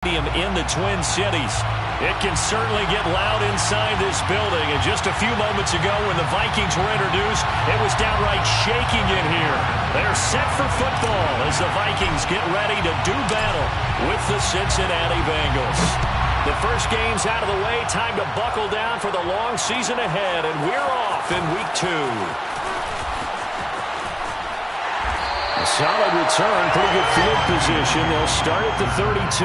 In the Twin Cities. It can certainly get loud inside this building. And just a few moments ago when the Vikings were introduced, it was downright shaking in here. They're set for football as the Vikings get ready to do battle with the Cincinnati Bengals. The first game's out of the way. Time to buckle down for the long season ahead. And we're off in week 2. A solid return, pretty good field position. They'll start at the 32.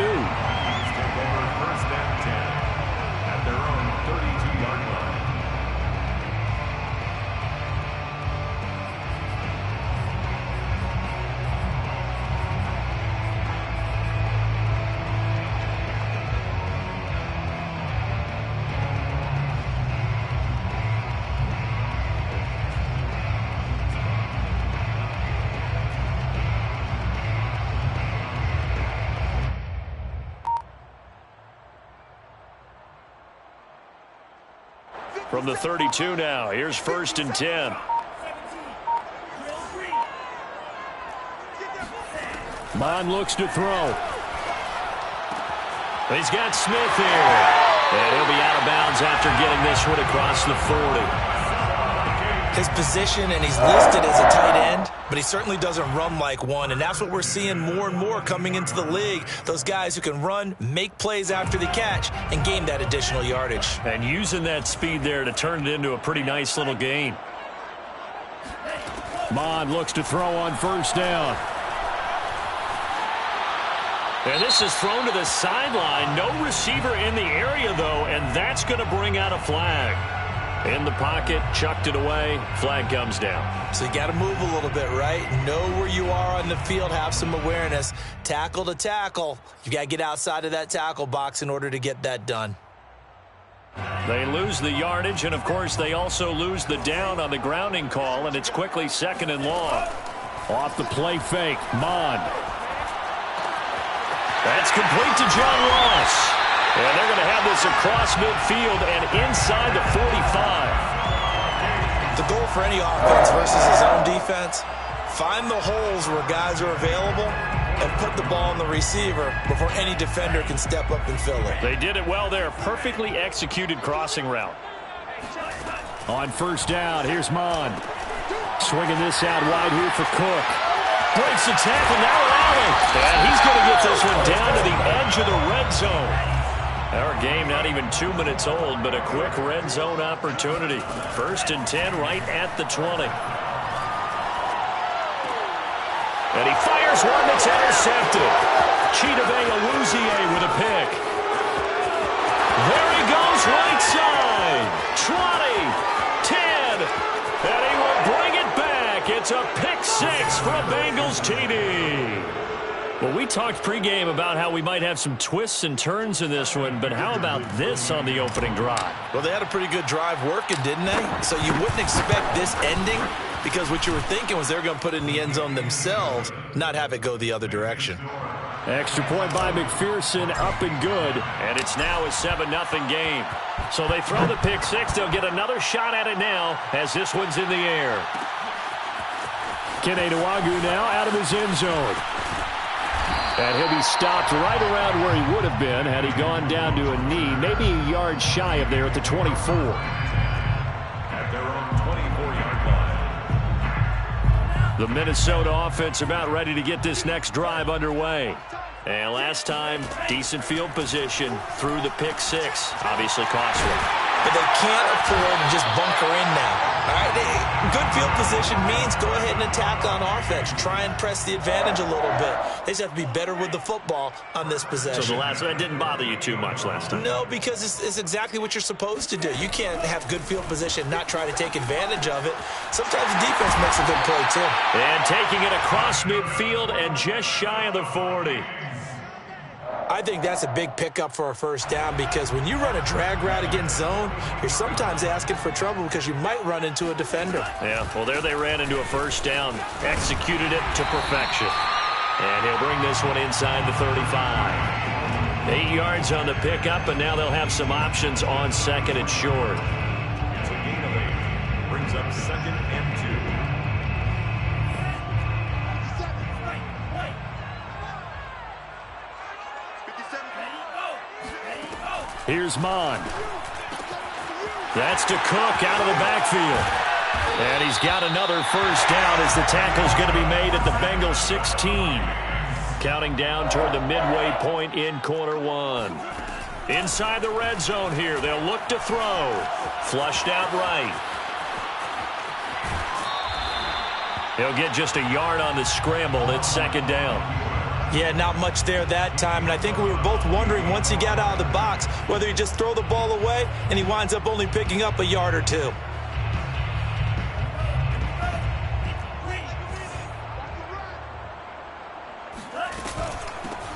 From the 32 now, here's 1st and 10. Bond looks to throw. He's got Smith here. And he'll be out of bounds after getting this one across the 40. His position, and he's listed as a tight end, but he certainly doesn't run like one, and that's what we're seeing more and more coming into the league. Those guys who can run, make plays after the catch, and gain that additional yardage. And using that speed there to turn it into a pretty nice little gain. Bond looks to throw on 1st down. And this is thrown to the sideline. No receiver in the area, though, and that's going to bring out a flag. In the pocket, chucked it away, flag comes down. So you got to move a little bit, right? Know where you are on the field, have some awareness. Tackle to tackle. You got to get outside of that tackle box in order to get that done. They lose the yardage, and of course they also lose the down on the grounding call, and it's quickly 2nd and long. Off the play fake, Mond. That's complete to John Ross. And they're going to have this across midfield and inside the 45. The goal for any offense versus his own defense, find the holes where guys are available and put the ball on the receiver before any defender can step up and fill it. They did it well there. Perfectly executed crossing route. On 1st down, here's Mond. Swinging this out wide here for Cook. Breaks the tackle, now Allen. And he's going to get this one down to the edge of the red zone. Our game not even 2 minutes old, but a quick red zone opportunity. 1st and 10 right at the 20. And he fires one that's intercepted. Chidobe Awuzie with a pick. There he goes right side. 20, 10, and he will bring it back. It's a pick 6 for a Bengals TD. Well, we talked pregame about how we might have some twists and turns in this one, but how about this on the opening drive? Well, they had a pretty good drive working, didn't they? So you wouldn't expect this ending because what you were thinking was they were going to put it in the end zone themselves, not have it go the other direction. Extra point by McPherson, up and good, and it's now a 7-0 game. So they throw the pick 6. They'll get another shot at it now as this one's in the air. Kene Nwangwu now out of his end zone. And he'll be stopped right around where he would have been had he gone down to a knee, maybe a yard shy of there at the 24. At their own 24-yard line. The Minnesota offense about ready to get this next drive underway. And last time, decent field position through the pick 6. Obviously costly. But they can't afford to just bunker in now. All right, good field position means go ahead and attack on offense. Try and press the advantage a little bit. They just have to be better with the football on this possession. So that didn't bother you too much last time? No, because it's exactly what you're supposed to do. You can't have good field position, not try to take advantage of it. Sometimes the defense makes a good play, too. And taking it across midfield and just shy of the 40. I think that's a big pickup for a 1st down because when you run a drag route against zone, you're sometimes asking for trouble because you might run into a defender. Yeah, well, there they ran into a 1st down, executed it to perfection. And he'll bring this one inside the 35. 8 yards on the pickup, and now they'll have some options on 2nd and short. It's a gain of 8. Brings up 2nd and 2. Here's Mon. That's to Cook out of the backfield. And he's got another first down as the tackle's going to be made at the Bengals 16. Counting down toward the midway point in quarter one. Inside the red zone here. They'll look to throw. Flushed out right. He'll get just a yard on the scramble. It's second down. Yeah, not much there that time, and I think we were both wondering once he got out of the box whether he'd just throw the ball away, and he winds up only picking up a yard or two.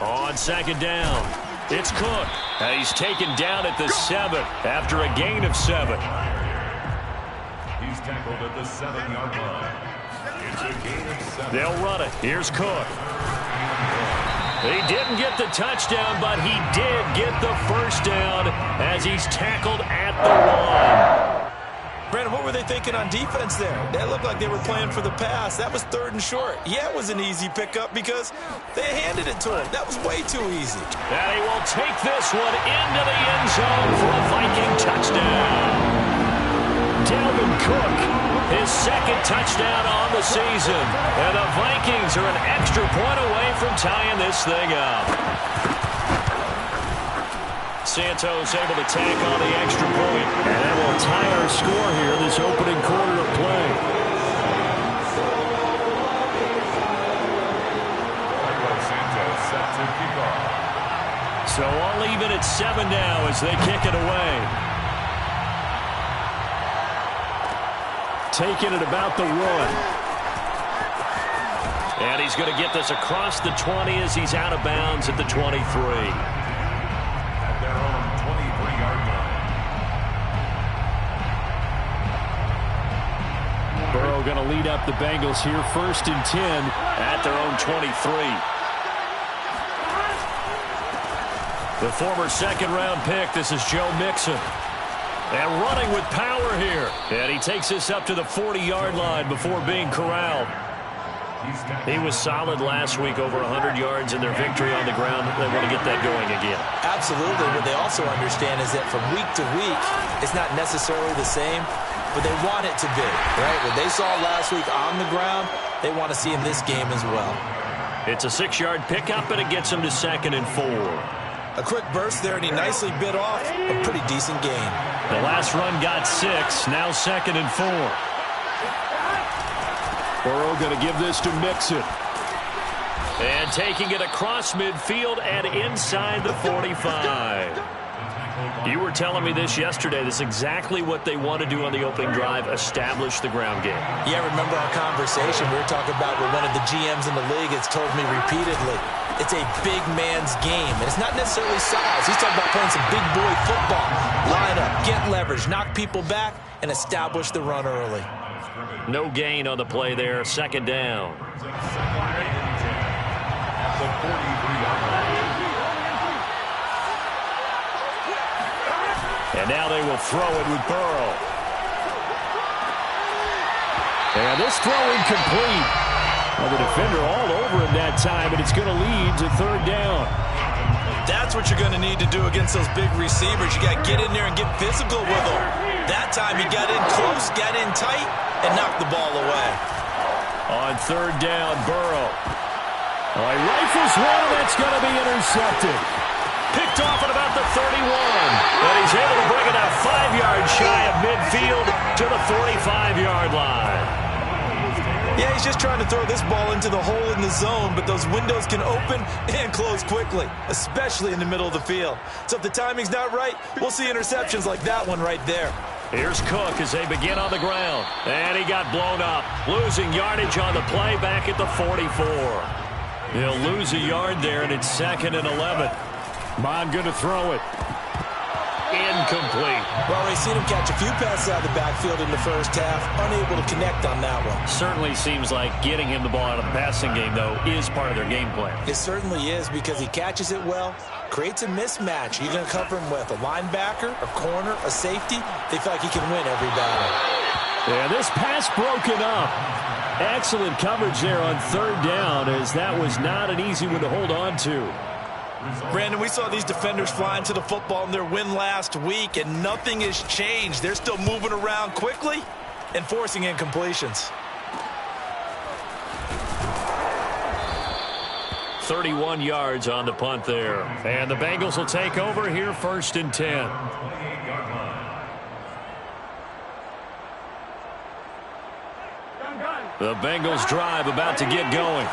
On second down, it's Cook. And he's taken down at the 7 after a gain of 7. He's tackled at the 7-yard line. It's a gain of 7. They'll run it. Here's Cook. He didn't get the touchdown, but he did get the first down as he's tackled at the 1. Brandon, what were they thinking on defense there? That looked like they were playing for the pass. That was 3rd and short. Yeah, it was an easy pickup because they handed it to him. That was way too easy. And he will take this one into the end zone for a Viking touchdown. Dalvin Cook, his 2nd touchdown on the season. And the Vikings are an extra point away from tying this thing up. Santos able to tack on the extra point. And that will tie our score here this opening quarter of play. Santos set to kick off. So all even at 7 now as they kick it away. Taking it about the 1. And he's going to get this across the 20 as he's out of bounds at the 23. Their own 23-yard line. Burrow going to lead up the Bengals here, 1st and 10 at their own 23. The former 2nd-round pick, this is Joe Mixon. And running with power here. And he takes this up to the 40-yard line before being corralled. He was solid last week, over 100 yards in their victory on the ground. They want to get that going again. Absolutely. What they also understand is that from week to week, it's not necessarily the same, but they want it to be, right? What they saw last week on the ground, they want to see in this game as well. It's a 6-yard pickup, and it gets them to 2nd and 4. A quick burst there, and he nicely bit off a pretty decent gain. The last run got 6, now 2nd and 4. Burrow going to give this to Mixon. And taking it across midfield and inside the 45. You were telling me this yesterday. This is exactly what they want to do on the opening drive, establish the ground game. Yeah, remember our conversation? We were talking about what one of the GMs in the league has told me repeatedly. It's a big man's game, and it's not necessarily size. He's talking about playing some big boy football. Line up, get leverage, knock people back, and establish the run early. No gain on the play there, 2nd down. And now they will throw it with Burrow. And this throw incomplete. Well, the defender all over him that time, and it's going to lead to 3rd down. That's what you're going to need to do against those big receivers. You got to get in there and get physical with them. That time he got in close, got in tight, and knocked the ball away. On 3rd down, Burrow. He rifles one, that's going to be intercepted. Picked off at about the 31. And he's able to bring it out 5 yards shy of midfield to the 45-yard line. Yeah, he's just trying to throw this ball into the hole in the zone, but those windows can open and close quickly, especially in the middle of the field. So if the timing's not right, we'll see interceptions like that one right there. Here's Cook as they begin on the ground. And he got blown up, losing yardage on the play back at the 44. He'll lose a yard there, and it's 2nd and 11. Mon going to throw it. Incomplete. Well, we've seen him catch a few passes out of the backfield in the first half, unable to connect on that one. Certainly seems like getting him the ball out of the passing game, though, is part of their game plan. It certainly is, because he catches it well, creates a mismatch. You're going to cover him with a linebacker, a corner, a safety. They feel like he can win every battle. Yeah, this pass broken up. Excellent coverage there on 3rd down, as that was not an easy one to hold on to. Brandon, we saw these defenders flying to the football in their win last week, and nothing has changed. They're still moving around quickly and forcing incompletions. 31 yards on the punt there. And the Bengals will take over here, 1st and 10. The Bengals drive about to get going.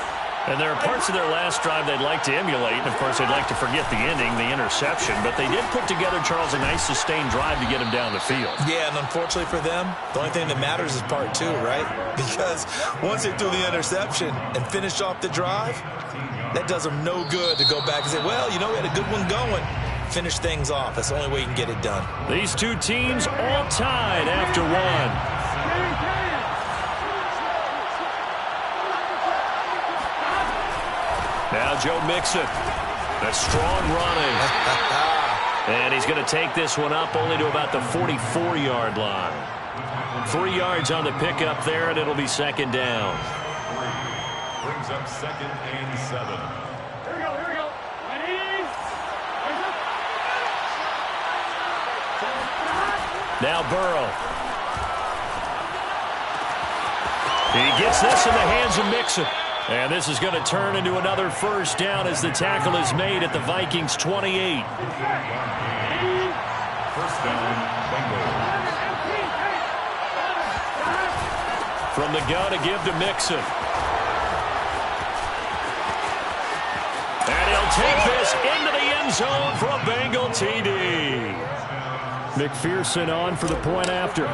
And there are parts of their last drive they'd like to emulate. And, of course, they'd like to forget the ending, the interception. But they did put together, Charles, a nice sustained drive to get him down the field. Yeah, and unfortunately for them, the only thing that matters is part 2, right? Because once they threw the interception and finished off the drive, that does them no good to go back and say, well, you know, we had a good one going. Finish things off. That's the only way you can get it done. These two teams all tied after one. Now Joe Mixon, a strong running. And he's going to take this one up only to about the 44-yard line. 3 yards on the pickup there, and it'll be 2nd down. Brings up 2nd and 7. Here we go. Now Burrow. He gets this in the hands of Mixon. And this is going to turn into another 1st down as the tackle is made at the Vikings 28. 1st down, Bengals. From the gun to give to Mixon. And he'll take this into the end zone for a Bengal TD. McPherson on for the point after.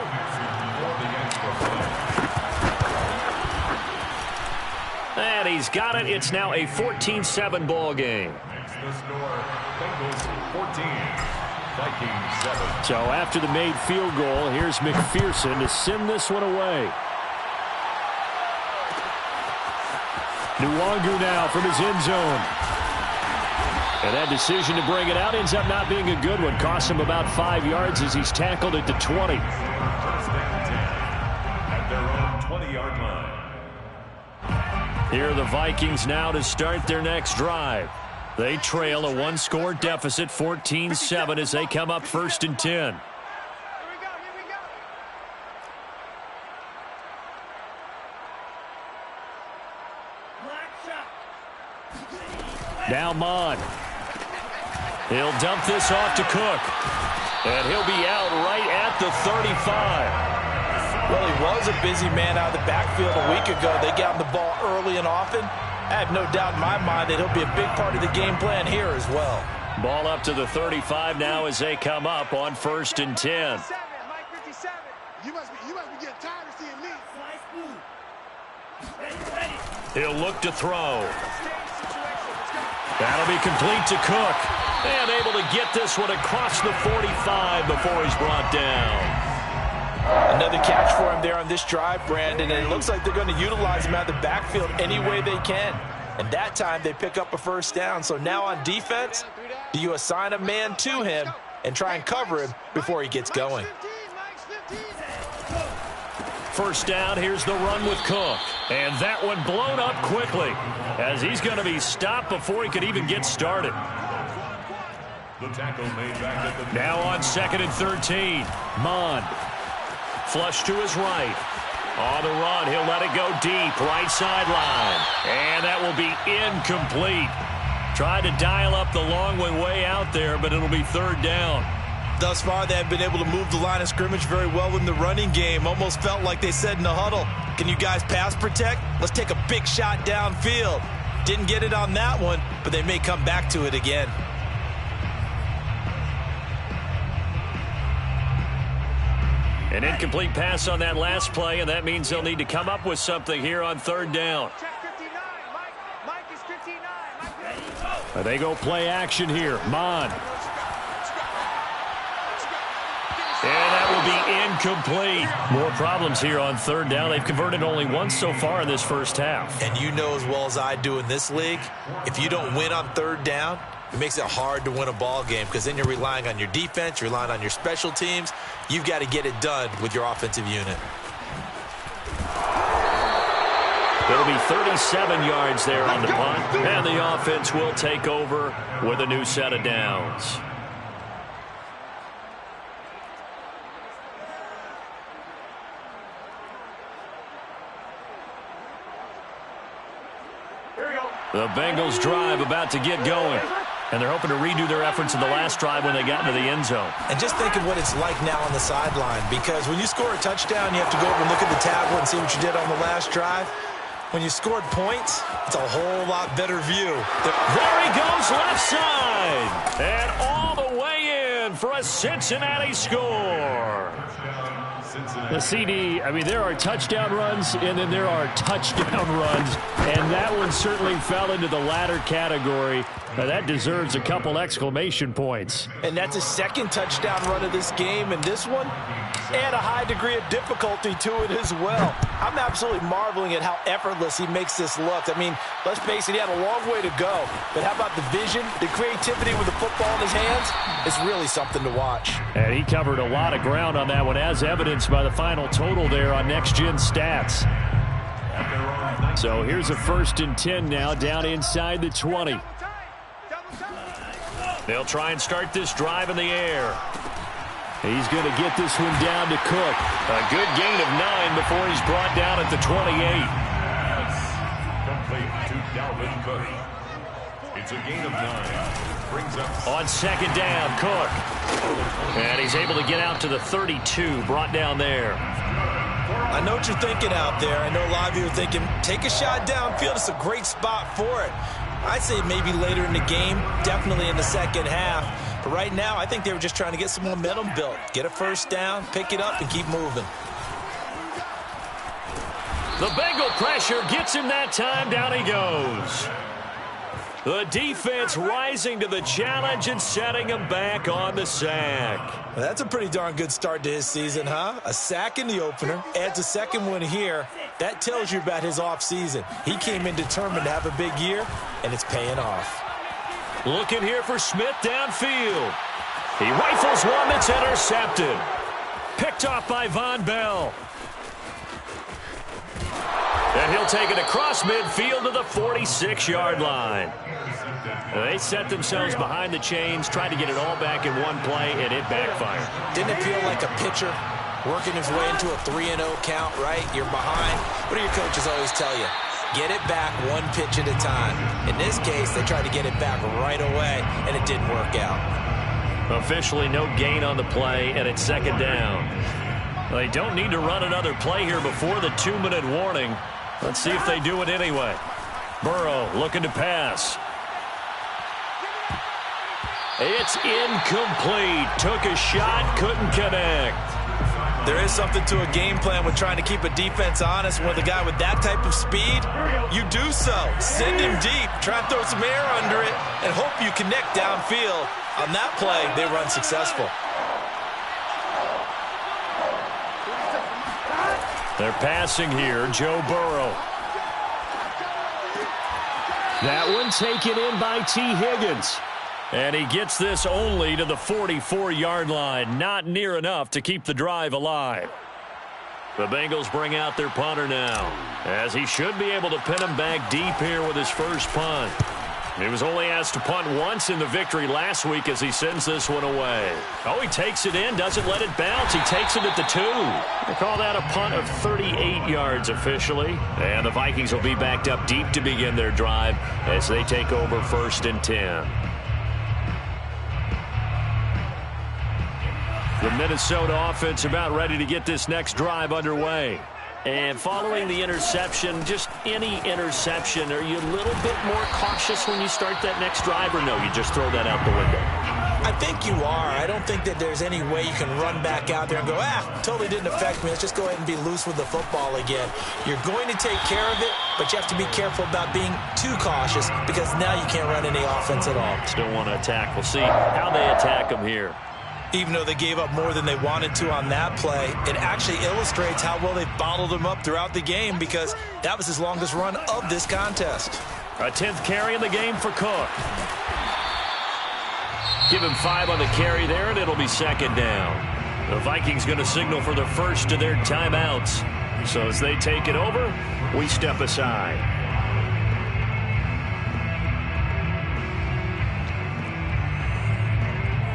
And he's got it. It's now a 14-7 ball game. Makes the score. Bengals 14, Vikings 7. So after the made field goal, here's McPherson to send this one away. Nwangu now from his end zone. And that decision to bring it out ends up not being a good one. Costs him about 5 yards as he's tackled at the 20. 1st and 10 at their own 20-yard line. Here are the Vikings now to start their next drive. They trail a 1-score deficit, 14-7, as they come up 1st and 10. Here we go. Now Mon. He'll dump this off to Cook. And he'll be out right at the 35. Well, he was a busy man out of the backfield a week ago. They got him the ball early and often. I have no doubt in my mind that he'll be a big part of the game plan here as well. Ball up to the 35 now as they come up on 1st and 10. Mike 57. You must be getting tired of seeing me. He'll look to throw. That'll be complete to Cook. And able to get this one across the 45 before he's brought down. Another catch for him there on this drive, Brandon, and it looks like they're going to utilize him out of the backfield any way they can. And that time they pick up a 1st down. So now on defense, do you assign a man to him and try and cover him before he gets going? 1st down, here's the run with Cook. And that one blown up quickly as he's going to be stopped before he could even get started. The tackle made back at the... Now on 2nd and 13, Mon. Flush to his right. On the run, he'll let it go deep, right sideline. And that will be incomplete. Tried to dial up the long way out there, but it'll be 3rd down. Thus far, they have been able to move the line of scrimmage very well in the running game. Almost felt like they said in the huddle, can you guys pass protect? Let's take a big shot downfield. Didn't get it on that one, but they may come back to it again. An incomplete pass on that last play, and that means they'll need to come up with something here on 3rd down. Check 59. Mike is 59. They go play action here. Mon. And that will be incomplete. More problems here on 3rd down. They've converted only once so far in this 1st half. And you know as well as I do in this league, if you don't win on 3rd down, it makes it hard to win a ball game because then you're relying on your defense, you're relying on your special teams. You've got to get it done with your offensive unit. It'll be 37 yards there on the punt, and the offense will take over with a new set of downs. The Bengals drive about to get going. And they're hoping to redo their efforts in the last drive when they got into the end zone. And just think of what it's like now on the sideline, because when you score a touchdown, you have to go over and look at the tablet and see what you did on the last drive. When you scored points, it's a whole lot better view. There he goes, left side. And all the way in for a Cincinnati score. The CD, I mean, there are touchdown runs, and then there are touchdown runs, and that one certainly fell into the latter category. Now, that deserves a couple exclamation points. And that's his second touchdown run of this game, and this one, add a high degree of difficulty to it as well. I'm absolutely marveling at how effortless he makes this look. I mean, let's face it, he had a long way to go, but how about the vision, the creativity with the football in his hands? It's really something to watch. And he covered a lot of ground on that one, as evidenced by the final total there on Next Gen Stats. So here's a 1st and 10 now, down inside the 20. They'll try and start this drive in the air. He's going to get this one down to Cook. A good gain of 9 before he's brought down at the 28. Complete to Dalvin Cook. It's a gain of 9. Brings up on 2nd down, Cook. And he's able to get out to the 32, brought down there. I know what you're thinking out there. I know a lot of you are thinking, take a shot downfield. It's a great spot for it. I'd say maybe later in the game, definitely in the second half. But right now, I think they were just trying to get some momentum built. Get a 1st down, pick it up, and keep moving. The Bengal pressure gets him that time. Down he goes. The defense rising to the challenge and setting him back on the sack. Well, that's a pretty darn good start to his season, huh? A sack in the opener, adds a second one here. That tells you about his offseason. He came in determined to have a big year, and it's paying off. Looking here for Smith downfield. He rifles one that's intercepted. Picked off by Von Bell. And he'll take it across midfield to the 46-yard line. They set themselves behind the chains, tried to get it all back in one play, and it backfired. Didn't it feel like a pitcher working his way into a 3-0 count, right? You're behind. What do your coaches always tell you? Get it back one pitch at a time. In this case, they tried to get it back right away, and it didn't work out. Officially no gain on the play, and it's 2nd down. They don't need to run another play here before the 2-minute warning. Let's see if they do it anyway. Burrow looking to pass. It's incomplete. Took a shot, couldn't connect. There is something to a game plan with trying to keep a defense honest. With a guy with that type of speed, you do so. Send him deep. Try and throw some air under it and hope you connect downfield. On that play, they run successful. They're passing here, Joe Burrow. That one taken in by T. Higgins. And he gets this only to the 44-yard line. Not near enough to keep the drive alive. The Bengals bring out their punter now, as he should be able to pin him back deep here with his first punt. He was only asked to punt once in the victory last week as he sends this one away. Oh, he takes it in, doesn't let it bounce. He takes it at the 2. They call that a punt of 38 yards officially. And the Vikings will be backed up deep to begin their drive as they take over 1st and 10. The Minnesota offense about ready to get this next drive underway. And following the interception, just any interception, are you a little bit more cautious when you start that next drive, or no, you just throw that out the window? I think you are. I don't think that there's any way you can run back out there and go, totally didn't affect me. Let's just go ahead and be loose with the football again. You're going to take care of it, but you have to be careful about being too cautious because now you can't run any offense at all. Still want to attack. We'll see how they attack them here. Even though they gave up more than they wanted to on that play, it actually illustrates how well they bottled him up throughout the game because that was his longest run of this contest. A 10th carry in the game for Cook. Give him 5 on the carry there, and it'll be 2nd down. The Vikings going to signal for the first of their timeouts. So as they take it over, we step aside.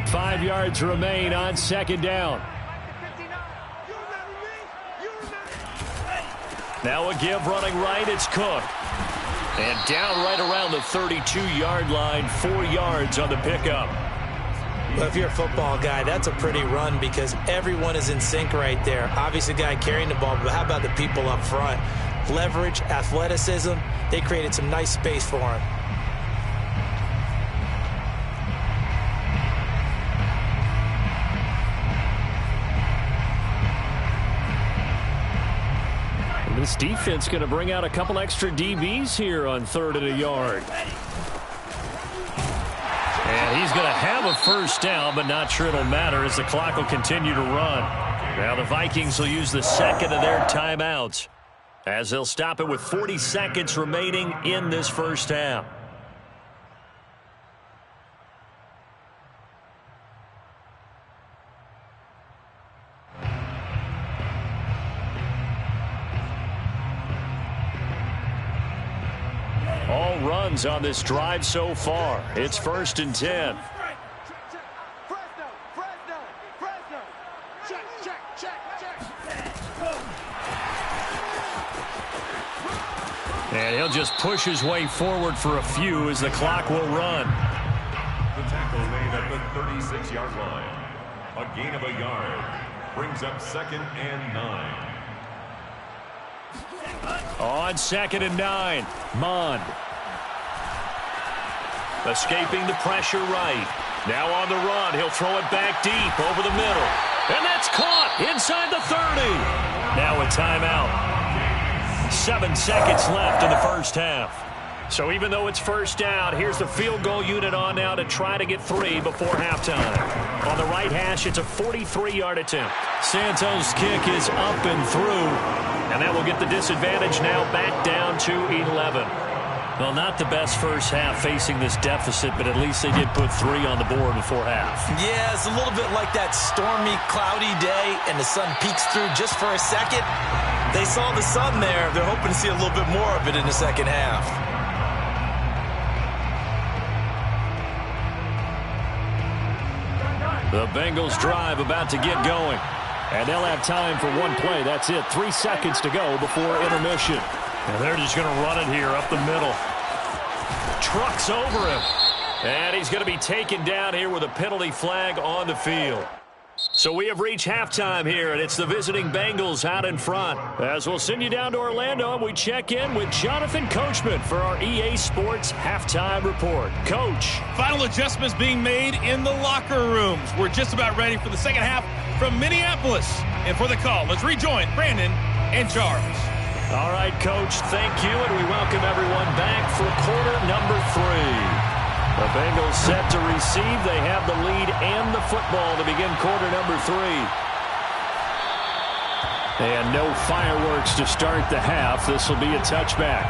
Five yards remain on second down. Now a give running right. It's Cook. And down right around the 32-yard line, 4 yards on the pickup. Well, if you're a football guy, that's a pretty run because everyone is in sync right there. Obviously, the guy carrying the ball, but how about the people up front? Leverage, athleticism, they created some nice space for him. This defense going to bring out a couple extra DBs here on 3rd and a yard. And he's going to have a first down, but not sure it'll matter as the clock will continue to run. Now the Vikings will use the second of their timeouts as they'll stop it with 40 seconds remaining in this first half. All runs on this drive so far. It's 1st and 10. And he'll just push his way forward for a few as the clock will run. The tackle made at the 36-yard line. A gain of a yard brings up 2nd and 9. On 2nd and 9, Mond. Escaping the pressure right. Now on the run, he'll throw it back deep over the middle. And that's caught inside the 30. Now a timeout. 7 seconds left in the first half. So even though it's first down, here's the field goal unit on now to try to get 3 before halftime. On the right hash, it's a 43-yard attempt. Santos' kick is up and through. And that will get the disadvantage now back down to 11. Well, not the best first half facing this deficit, but at least they did put 3 on the board before half. Yeah, it's a little bit like that stormy, cloudy day, and the sun peeks through just for a second. They saw the sun there. They're hoping to see a little bit more of it in the second half. The Bengals drive about to get going. And they'll have time for one play. That's it. 3 seconds to go before intermission. And they're just going to run it here up the middle. Trucks over him. And he's going to be taken down here with a penalty flag on the field. So we have reached halftime here, and it's the visiting Bengals out in front. As we'll send you down to Orlando, and we check in with Jonathan Coachman for our EA Sports Halftime Report. Coach. Final adjustments being made in the locker rooms. We're just about ready for the second half from Minneapolis. And for the call, let's rejoin Brandon and Charles. All right, Coach, thank you, and we welcome everyone back for quarter number 3. The Bengals set to receive. They have the lead and the football to begin quarter number 3. And no fireworks to start the half. This will be a touchback.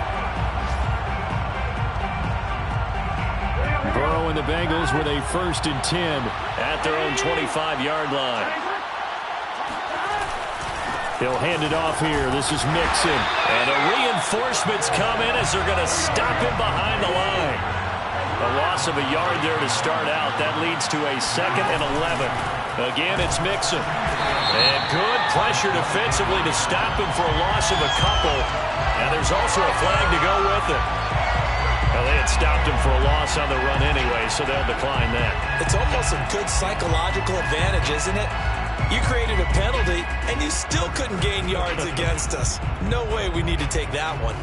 Burrow and the Bengals with a 1st and 10 at their own 25-yard line. He'll hand it off here. This is Mixon. And the reinforcements come in as they're going to stop him behind the line. A loss of a yard there to start out. That leads to a 2nd and 11. Again, it's Mixon. And good pressure defensively to stop him for a loss of a couple. And there's also a flag to go with it. Well, they had stopped him for a loss on the run anyway, so they'll decline that. It's almost a good psychological advantage, isn't it? You created a penalty, and you still couldn't gain yards against us. No way we need to take that one.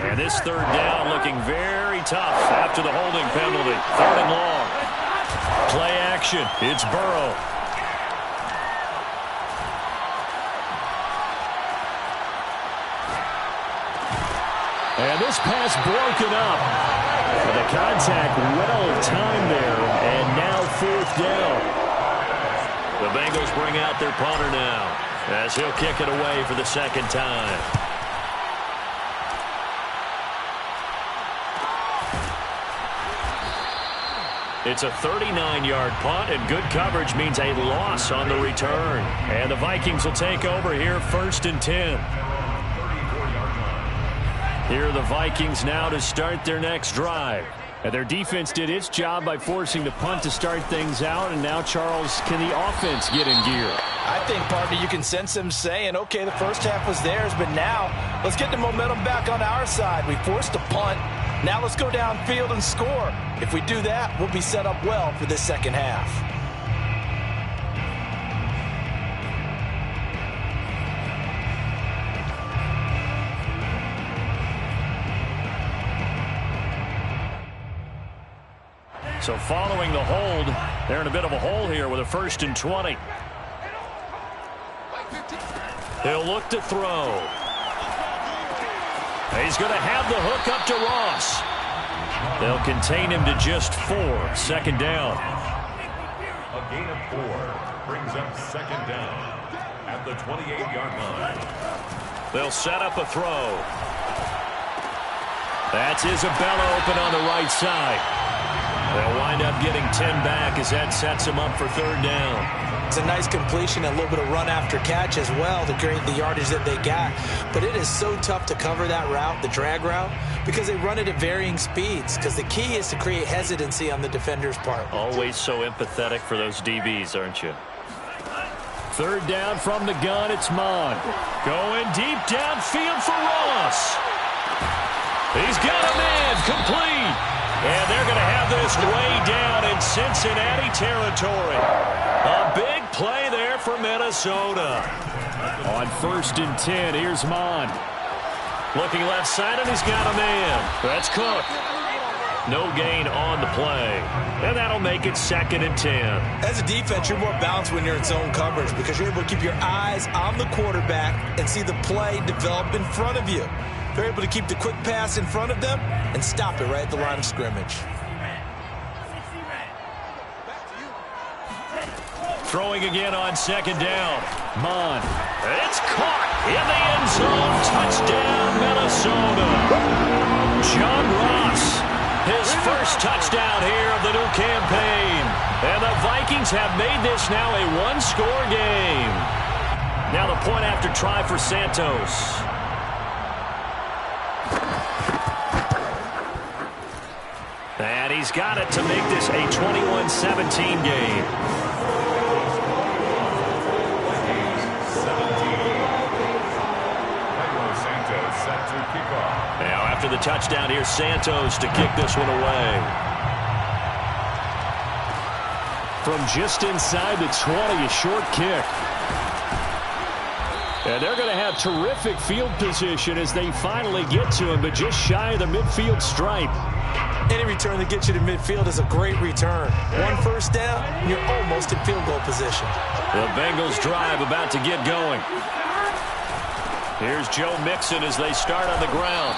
And this 3rd down looking very tough after the holding penalty. 3rd and long. Play action. It's Burrow. And this pass broken up. And the contact well timed there. And now 4th down. The Bengals bring out their punter now as he'll kick it away for the 2nd time. It's a 39-yard punt, and good coverage means a loss on the return. And the Vikings will take over here, 1st and 10. Here are the Vikings now to start their next drive. And their defense did its job by forcing the punt to start things out. And now, Charles, can the offense get in gear? I think, partner, you can sense them saying, okay, the first half was theirs, but now let's get the momentum back on our side. We forced a punt. Now let's go downfield and score. If we do that, we'll be set up well for this second half. So following the hold, they're in a bit of a hole here with a 1st and 20. He'll look to throw. He's going to have the hook up to Ross. They'll contain him to just 4. 2nd down. A gain of 4 brings up 2nd down at the 28-yard line. They'll set up a throw. That's Isabella open on the right side. They'll wind up getting 10 back as that sets them up for 3rd down. It's a nice completion, a little bit of run after catch as well to create the yardage that they got. But it is so tough to cover that route, the drag route, because they run it at varying speeds. Because the key is to create hesitancy on the defender's part. Always so empathetic for those DBs, aren't you? 3rd down from the gun, it's Mon. Going deep downfield for Ross. He's got a man, complete. And they're going to have this way down in Cincinnati territory. A big play there for Minnesota. On 1st and 10, here's Mon. Looking left side, and he's got a man. That's Cook. No gain on the play. And that'll make it 2nd and 10. As a defense, you're more balanced when you're in zone coverage because you're able to keep your eyes on the quarterback and see the play develop in front of you. They're able to keep the quick pass in front of them and stop it right at the line of scrimmage. Throwing again on 2nd down. Mon. It's caught in the end zone. Touchdown, Minnesota. John Ross, his first touchdown here of the new campaign. And the Vikings have made this now a one-score game. Now the point after try for Santos. And he's got it to make this a 21-17 game. Now after the touchdown, here's Santos to kick this one away. From just inside the 20, a short kick. And they're going to have terrific field position as they finally get to him, but just shy of the midfield stripe. Any return that gets you to midfield is a great return. 1 first down, you're almost in field goal position. The Bengals drive about to get going. Here's Joe Mixon as they start on the ground.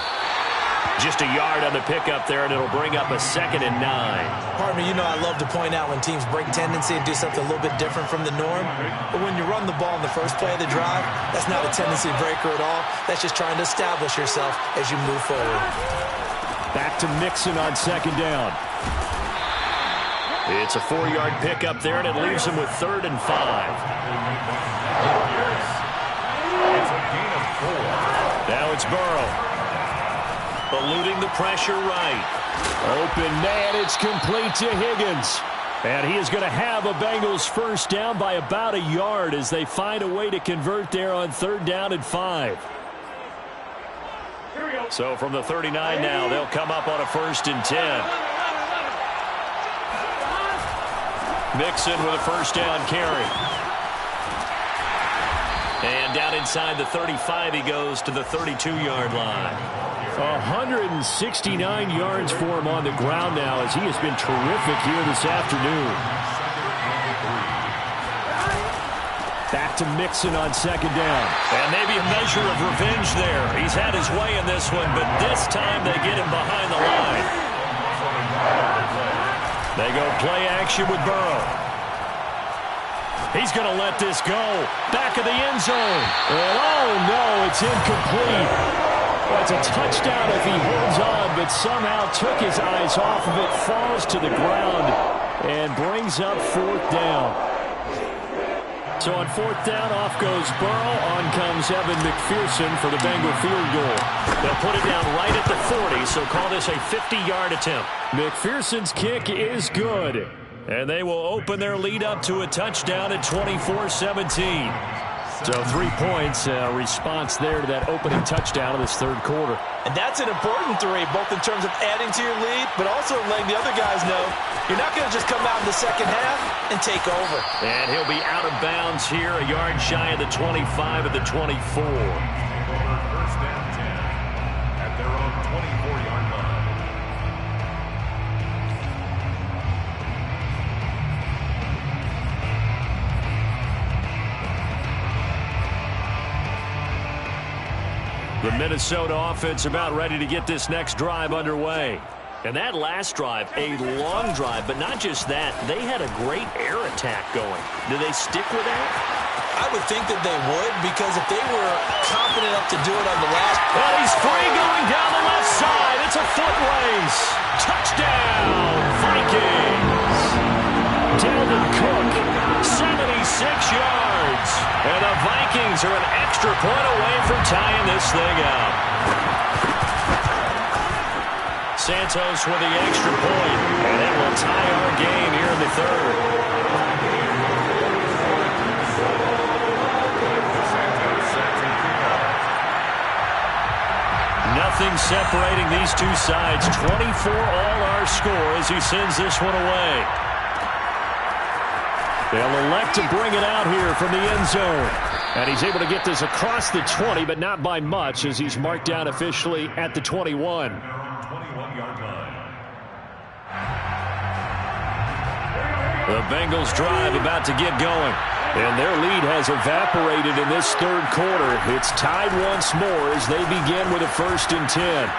Just a yard on the pickup there, and it'll bring up a 2nd and 9. Pardon me, you know I love to point out when teams break tendency and do something a little bit different from the norm. But when you run the ball in the first play of the drive, that's not a tendency breaker at all. That's just trying to establish yourself as you move forward. Back to Mixon on 2nd down. It's a 4-yard pickup there, and it leaves him with 3rd and 5. It's a gain of 4. Now it's Burrow. Eluding the pressure right. Open man, it's complete to Higgins. And he is going to have a Bengals first down by about a yard as they find a way to convert there on 3rd down and 5. So from the 39 now, they'll come up on a 1st and 10. Mixon with a first down carry. And down inside the 35, he goes to the 32-yard line. 169 yards for him on the ground now as he has been terrific here this afternoon. Back to Mixon on 2nd down. And maybe a measure of revenge there. He's had his way in this one, but this time they get him behind the line. They go play action with Burrow. He's going to let this go. Back of the end zone. And oh no, it's incomplete. That's a touchdown if he holds on, but somehow took his eyes off of it, falls to the ground. and brings up 4th down. So on 4th down, off goes Burrow. On comes Evan McPherson for the Bengal field goal. They'll put it down right at the 40, so call this a 50-yard attempt. McPherson's kick is good. And they will open their lead up to a touchdown at 24-17. So 3 points, response there to that opening touchdown of this third quarter. And that's an important 3, both in terms of adding to your lead, but also letting the other guys know you're not going to just come out in the second half and take over. And he'll be out of bounds here, a yard shy of the 25 at the 24. First down 10 at their own 24-yard line. The Minnesota offense about ready to get this next drive underway. And that last drive, a long drive, but not just that. They had a great air attack going. Do they stick with that? I would think that they would, because if they were confident enough to do it on the last... And he's free going down the left side. It's a foot race. Touchdown, Vikings. Dalvin Cook, 76 yards. And the Vikings are an extra point away from tying this thing up. Santos with the extra point, and it will tie our game here in the third. Nothing separating these two sides. 24 all our score as he sends this one away. They'll elect to bring it out here from the end zone. And he's able to get this across the 20, but not by much, as he's marked down officially at the 21. 21-yard line. The Bengals drive about to get going. And their lead has evaporated in this third quarter. It's tied once more as they begin with a 1st and 10.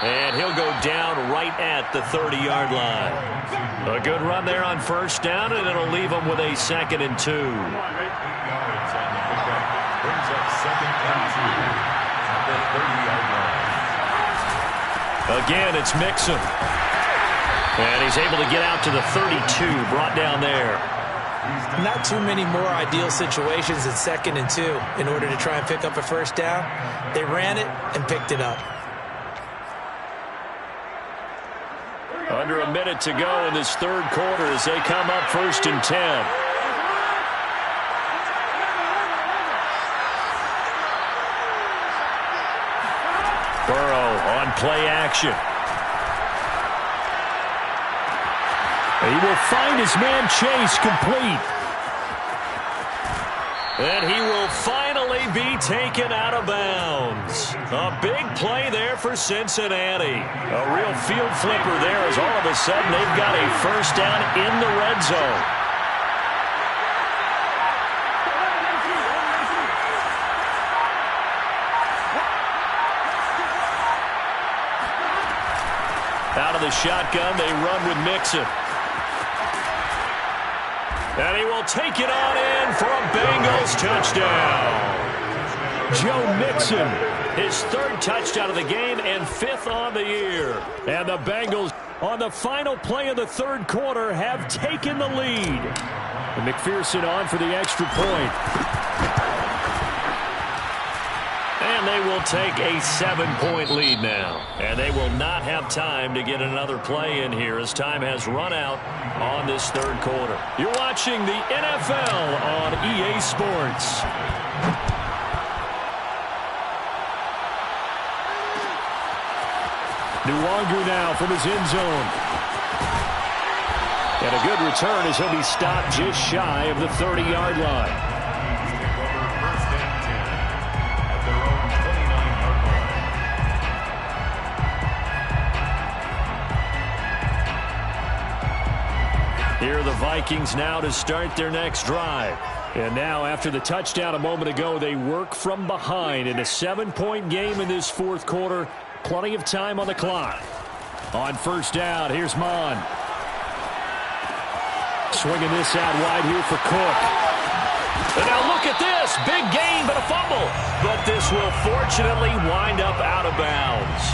And he'll go down right at the 30-yard line. A good run there on 1st down, and it'll leave them with a 2nd and 2. 8 yards on the pickup. Brings up 2nd and 2 at the 30-yard line. Again, it's Mixon. And he's able to get out to the 32, brought down there. Not too many more ideal situations than 2nd and 2 in order to try and pick up a 1st down. They ran it and picked it up. Under a minute to go in this third quarter as they come up 1st and 10. Burrow on play action. He will find his man Chase complete. And he will finally be taken out of bounds. A big play there for Cincinnati. A real field flipper there as all of a sudden they've got a 1st down in the red zone. Out of the shotgun, they run with Mixon. And he will take it on in for a Bengals touchdown. Joe Mixon, his 3rd touchdown of the game and 5th on the year. And the Bengals, on the final play of the third quarter, have taken the lead. And McPherson on for the extra point. And they will take a 7-point lead now. And they will not have time to get another play in here as time has run out on this third quarter. You're watching the NFL on EA Sports. Nwangu now from his end zone. And a good return as he'll be stopped just shy of the 30-yard line. Here are the Vikings now to start their next drive. And now after the touchdown a moment ago, they work from behind in a 7-point game in this fourth quarter. Plenty of time on the clock. On 1st down, here's Mon. Swinging this out wide here for Cook. And now look at this. Big gain, but a fumble. But this will fortunately wind up out of bounds.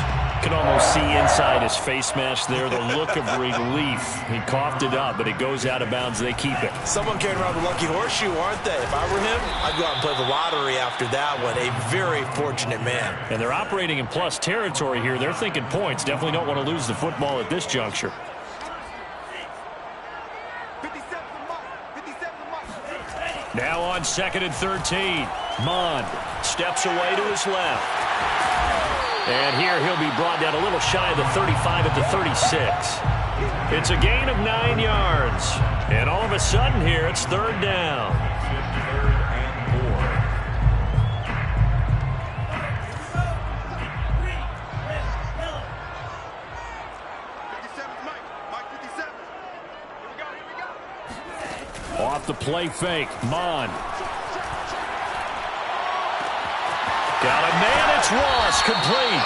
Can almost see inside his face mask there, the look of relief. He coughed it up, but it goes out of bounds. They keep it. Someone carrying around the lucky horseshoe, aren't they? If I were him, I'd go out and play the lottery after that one. A very fortunate man. And they're operating in plus territory here. They're thinking points. Definitely don't want to lose the football at this juncture. Now on 2nd and 13. Mond steps away to his left. And here he'll be brought down a little shy of the 35 at the 36. It's a gain of 9 yards. And all of a sudden here, it's 3rd down. 3rd and 4. Off the play fake, Mond. Got a man, it's Ross, complete.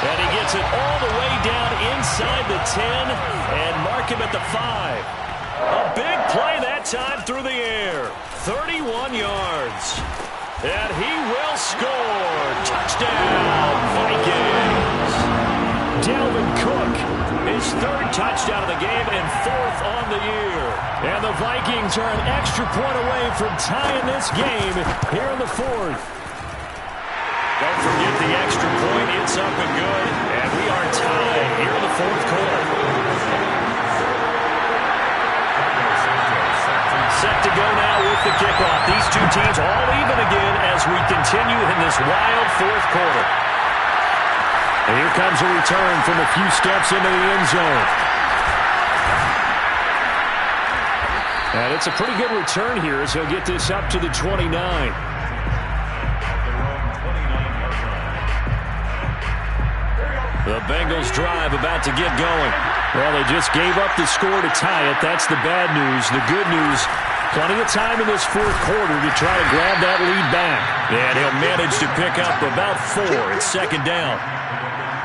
And he gets it all the way down inside the 10 and mark him at the 5. A big play that time through the air. 31 yards. And he will score. Touchdown, Vikings. Dalvin Cook, his 3rd touchdown of the game and 4th on the year. And the Vikings are an extra point away from tying this game here in the 4th. Don't forget the extra point. It's up and good. And we are tied here in the 4th quarter. Set to go now with the kickoff. These two teams all even again as we continue in this wild 4th quarter. And here comes a return from a few steps into the end zone. And it's a pretty good return here as he'll get this up to the 29. The Bengals drive about to get going. Well, they just gave up the score to tie it. That's the bad news. The good news, plenty of time in this 4th quarter to try to grab that lead back. And he'll manage to pick up about 4. It's 2nd down.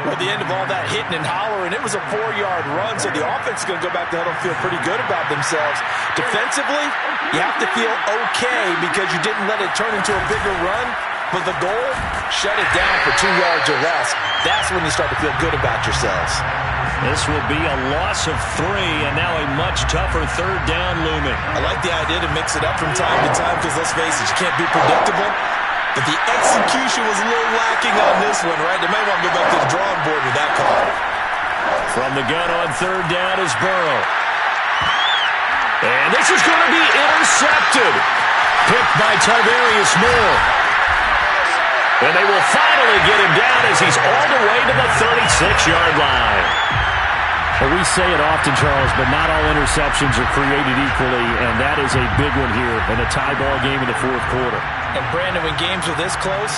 Well, the end of all that hitting and hollering, it was a 4-yard run, so the offense is going to go back to huddle and feel pretty good about themselves. Defensively, you have to feel okay because you didn't let it turn into a bigger run. But the goal, shut it down for 2 yards or less. That's when you start to feel good about yourselves. This will be a loss of 3, and now a much tougher 3rd down looming. I like the idea to mix it up from time to time because, let's face it, you can't be predictable. But the execution was a little lacking on this one, right? They may want to go back to the drawing board with that call. From the gun on 3rd down is Burrow. And this is going to be intercepted. Picked by Tarvarius Moore. And they will finally get him down as he's all the way to the 36-yard line. Well, we say it often, Charles, but not all interceptions are created equally, and that is a big one here in a tie ball game in the 4th quarter. And Brandon, when games are this close,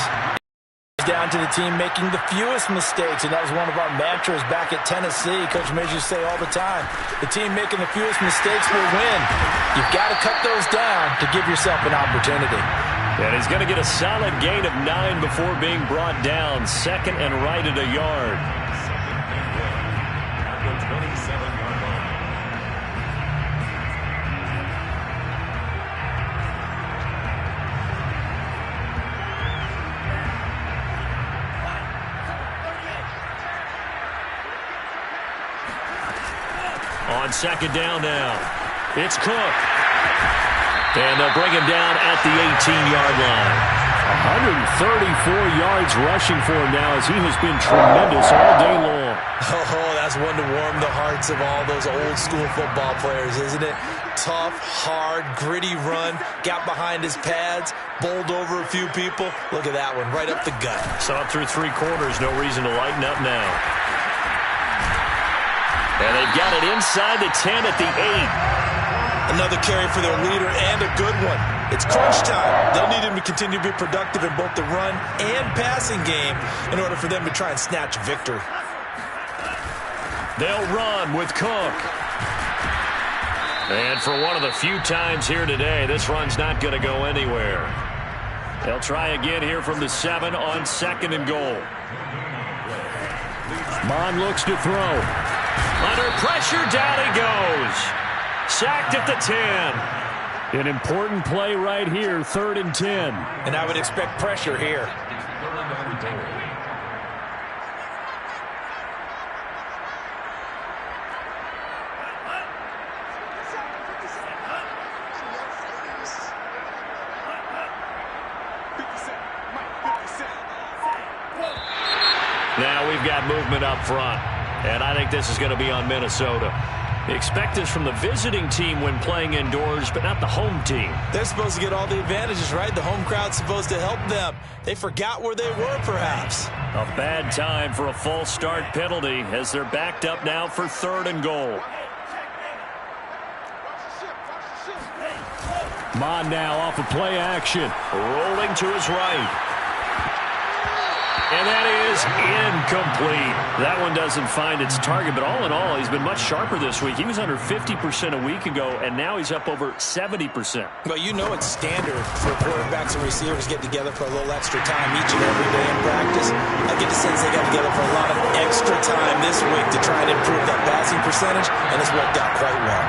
it's down to the team making the fewest mistakes, and that was one of our mantras back at Tennessee. Coach Majors say all the time, the team making the fewest mistakes will win. You've got to cut those down to give yourself an opportunity. And he's going to get a solid gain of 9 before being brought down. 2nd and right at a yard. At the 27-yard line. On 2nd down now, it's Cook. And they'll bring him down at the 18-yard line. 134 yards rushing for him now as he has been tremendous all day long. Oh, that's one to warm the hearts of all those old-school football players, isn't it? Tough, hard, gritty run, got behind his pads, bowled over a few people. Look at that one, right up the gut. Saw it through 3 quarters, no reason to lighten up now. And they've got it inside the 10 at the 8. Another carry for their leader and a good one. It's crunch time. They'll need him to continue to be productive in both the run and passing game in order for them to try and snatch victory. They'll run with Cook. And for one of the few times here today, this run's not going to go anywhere. They'll try again here from the 7 on 2nd and goal. Mond looks to throw. Under pressure, down he goes. Sacked at the 10. An important play right here, 3rd and 10. And I would expect pressure here. Now we've got movement up front, and I think this is going to be on Minnesota. Expect this from the visiting team when playing indoors, but not the home team. They're supposed to get all the advantages, right? The home crowd's supposed to help them. They forgot where they were, perhaps. A bad time for a false start penalty as they're backed up now for 3rd and goal. Mon now off of play action. Rolling to his right. And that is incomplete. That one doesn't find its target, but all in all, he's been much sharper this week. He was under 50% a week ago, and now he's up over 70%. Well, you know it's standard for quarterbacks and receivers get together for a little extra time each and every day in practice. I get the sense they got together for a lot of extra time this week to try and improve that passing percentage, and it's worked out quite well.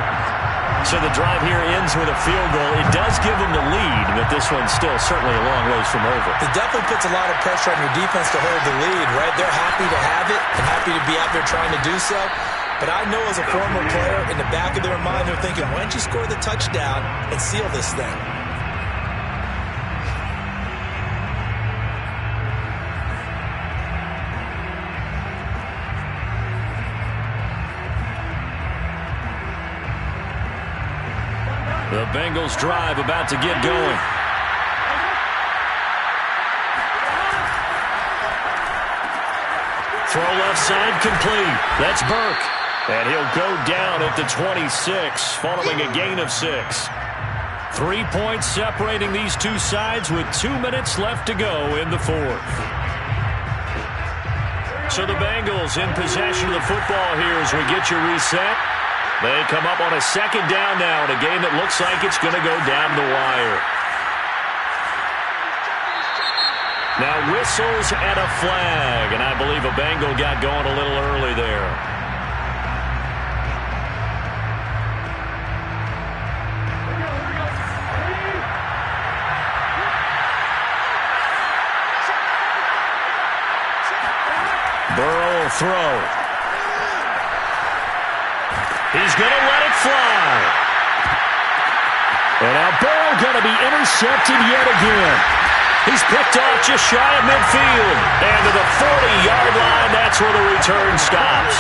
So the drive here ends with a field goal. It does give them the lead, but this one's still certainly a long ways from over. It definitely puts a lot of pressure on your defense to hold the lead, right? They're happy to have it and happy to be out there trying to do so. But I know as a former player, in the back of their mind, they're thinking, why don't you score the touchdown and seal this thing? The Bengals drive about to get going. Throw left side complete. That's Burke. And he'll go down at the 26 following a gain of 6. 3 points separating these two sides with 2 minutes left to go in the 4th. So the Bengals in possession of the football here as we get you reset. They come up on a 2nd down now in a game that looks like it's going to go down the wire. Now whistles and a flag, and I believe a Bengal got going a little early there. Burrow will throw. He's going to let it fly. And now Burrow going to be intercepted yet again. He's picked off just shy of midfield. And to the 40-yard line, that's where the return stops.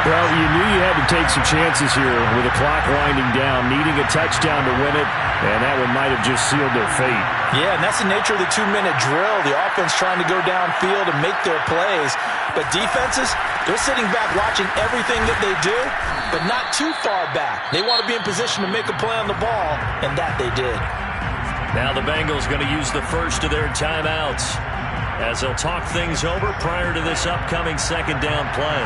Well, you knew you had to take some chances here with the clock winding down, needing a touchdown to win it, and that one might have just sealed their fate. Yeah, and that's the nature of the 2-minute drill. The offense trying to go downfield and make their plays. But defenses, they're sitting back watching everything that they do, but not too far back. They want to be in position to make a play on the ball, and that they did. Now the Bengals going to use the first of their timeouts as they'll talk things over prior to this upcoming 2nd down play.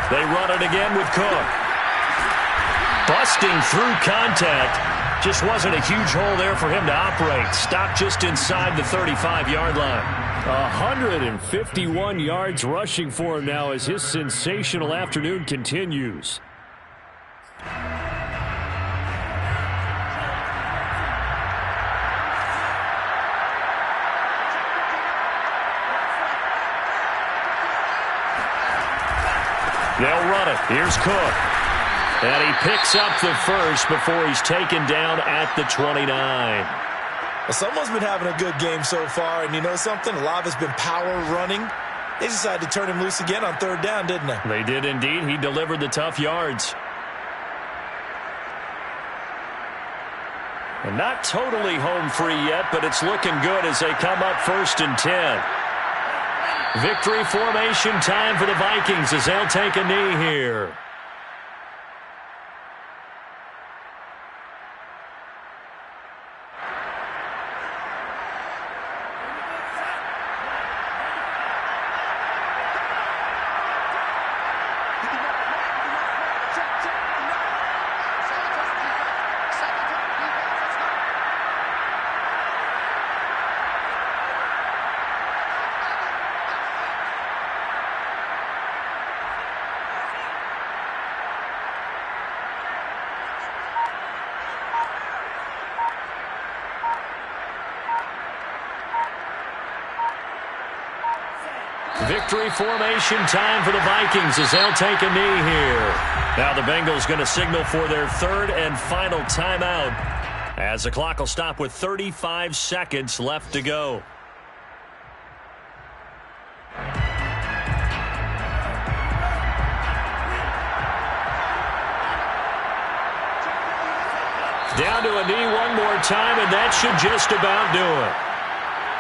They run it again with Cook. Busting through contact. Just wasn't a huge hole there for him to operate. Stopped just inside the 35-yard line. 151 yards rushing for him now as his sensational afternoon continues. They'll run it. Here's Cook. And he picks up the first before he's taken down at the 29. Well, someone's been having a good game so far, and you know something? A lot of it's been power running. They decided to turn him loose again on 3rd down, didn't they? They did indeed. He delivered the tough yards. And not totally home free yet, but it's looking good as they come up 1st and 10. Victory formation time for the Vikings as they'll take a knee here. Victory formation time for the Vikings as they'll take a knee here. Now the Bengals going to signal for their 3rd and final timeout As the clock will stop with 35 seconds left to go. Down to a knee one more time, and that should just about do it.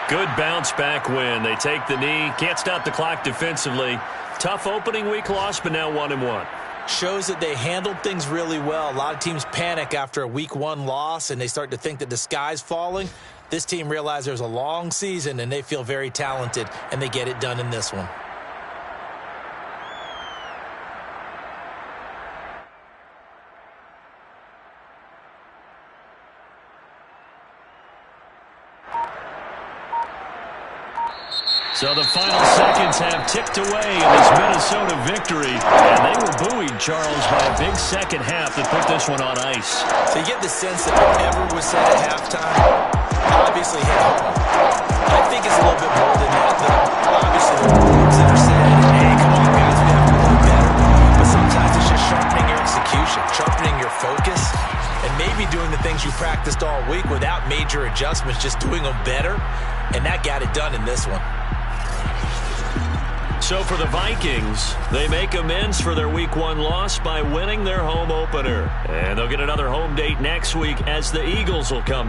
Good bounce-back win. They take the knee, can't stop the clock defensively. Tough opening week loss, but now 1-1. Shows that they handled things really well. A lot of teams panic after a week 1 loss, and they start to think that the sky's falling. This team realized there's a long season, and they feel very talented, and they get it done in this one. So the final seconds have ticked away in this Minnesota victory, and they were buoyed, Charles, by a big second half that put this one on ice. So you get the sense that whatever was said at halftime obviously hit home. I think it's a little bit more than that, though. Obviously, the words that are said, hey, come on, guys, we have to play better. But sometimes it's just sharpening your execution, sharpening your focus, and maybe doing the things you practiced all week without major adjustments, just doing them better, and that got it done in this one. So for the Vikings, they make amends for their Week 1 loss by winning their home opener. And they'll get another home date next week as the Eagles will come